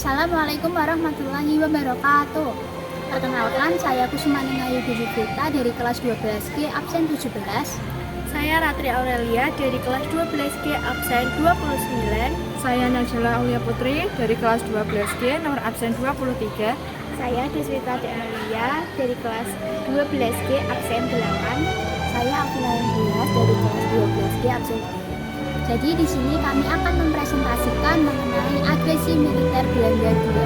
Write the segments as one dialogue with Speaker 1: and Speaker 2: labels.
Speaker 1: Assalamualaikum warahmatullahi wabarakatuh. Perkenalkan, saya Kusumani Ngayu Dewi Vita dari kelas 12G absen 17.
Speaker 2: Saya Ratri Aurelia dari kelas 12G absen 29.
Speaker 3: Saya Najla Aulia Putri dari kelas 12G nomor absen 23.
Speaker 2: Saya Deswita Dealia dari kelas 12G absen 8.
Speaker 1: Saya Afila Dias dari kelas 12G absen 3. Jadi di sini kami akan mempresentasikan mengenai agresi militer Belanda II.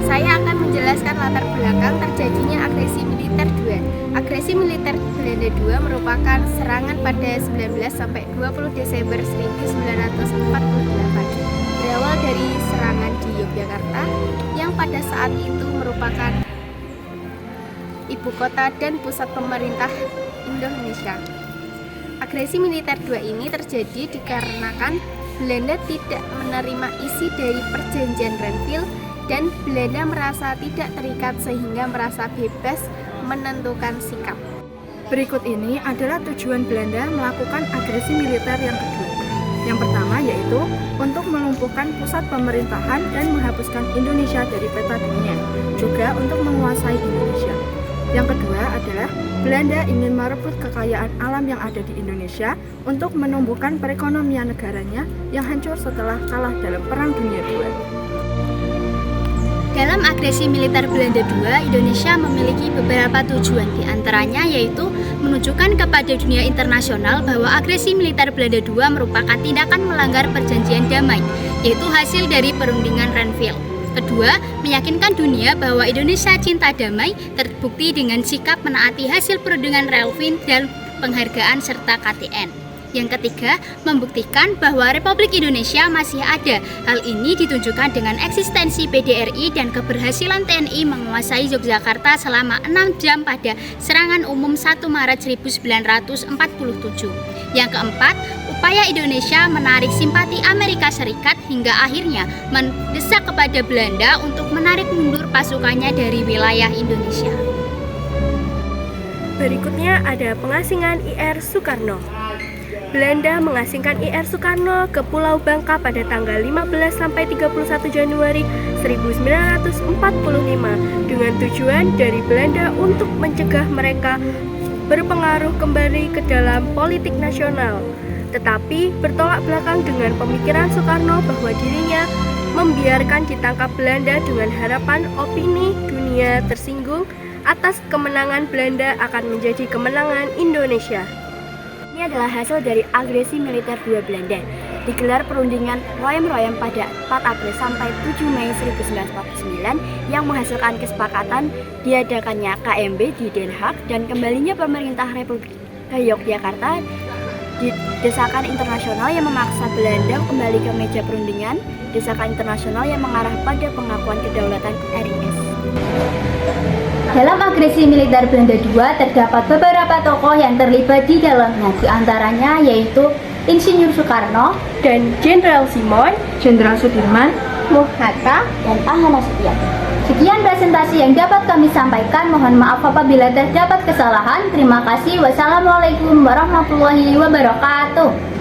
Speaker 2: Saya akan menjelaskan latar belakang terjadinya agresi militer II. Agresi militer Belanda II merupakan serangan pada 19 sampai 20 Desember 1948. Berawal dari serangan di Yogyakarta yang pada saat itu merupakan ibu kota dan pusat pemerintah Indonesia. Agresi militer II ini terjadi dikarenakan Belanda tidak menerima isi dari perjanjian Renville dan Belanda merasa tidak terikat sehingga merasa bebas menentukan sikap.
Speaker 3: Berikut ini adalah tujuan Belanda melakukan agresi militer yang kedua. Yang pertama yaitu untuk melumpuhkan pusat pemerintahan dan menghapuskan Indonesia dari peta dunia, juga untuk menguasai Indonesia. Yang kedua adalah Belanda ingin merebut kekayaan alam yang ada di Indonesia untuk menumbuhkan perekonomian negaranya yang hancur setelah kalah dalam Perang Dunia II.
Speaker 1: Dalam agresi militer Belanda II, Indonesia memiliki beberapa tujuan, di antaranya yaitu menunjukkan kepada dunia internasional bahwa agresi militer Belanda II merupakan tindakan melanggar perjanjian damai, yaitu hasil dari perundingan Renville. Kedua, meyakinkan dunia bahwa Indonesia cinta damai terbukti dengan sikap menaati hasil perundingan Renville dan penghargaan serta KTN. Yang ketiga, membuktikan bahwa Republik Indonesia masih ada. Hal ini ditunjukkan dengan eksistensi PDRI dan keberhasilan TNI menguasai Yogyakarta selama 6 jam pada serangan umum 1 Maret 1947. Yang keempat, upaya Indonesia menarik simpati Amerika Serikat hingga akhirnya mendesak kepada Belanda untuk menarik mundur pasukannya dari wilayah Indonesia.
Speaker 2: Berikutnya ada pengasingan IR Soekarno. Belanda mengasingkan IR Soekarno ke Pulau Bangka pada tanggal 15 sampai 31 Januari 1945 dengan tujuan dari Belanda untuk mencegah mereka berpengaruh kembali ke dalam politik nasional. Tetapi bertolak belakang dengan pemikiran Soekarno bahwa dirinya membiarkan ditangkap Belanda dengan harapan opini dunia tersinggung atas kemenangan Belanda akan menjadi kemenangan Indonesia.
Speaker 1: Ini adalah hasil dari agresi militer II Belanda. Digelar perundingan Royem-Royem pada 4 April sampai 7 Mei 1949 yang menghasilkan kesepakatan diadakannya KMB di Den Haag dan kembalinya pemerintah Republik ke Yogyakarta. Desakan internasional yang memaksa Belanda kembali ke meja perundingan, desakan internasional yang mengarah pada pengakuan kedaulatan RIS. Dalam agresi militer Belanda II terdapat beberapa tokoh yang terlibat di dalamnya, di antaranya yaitu Insinyur Soekarno
Speaker 2: Dan Jenderal Simon,
Speaker 3: Jenderal Sudirman,
Speaker 2: Hatta,
Speaker 1: dan A.H. Nasution. Sekian presentasi yang dapat kami sampaikan. Mohon maaf apabila terdapat kesalahan. Terima kasih. Wassalamualaikum warahmatullahi wabarakatuh.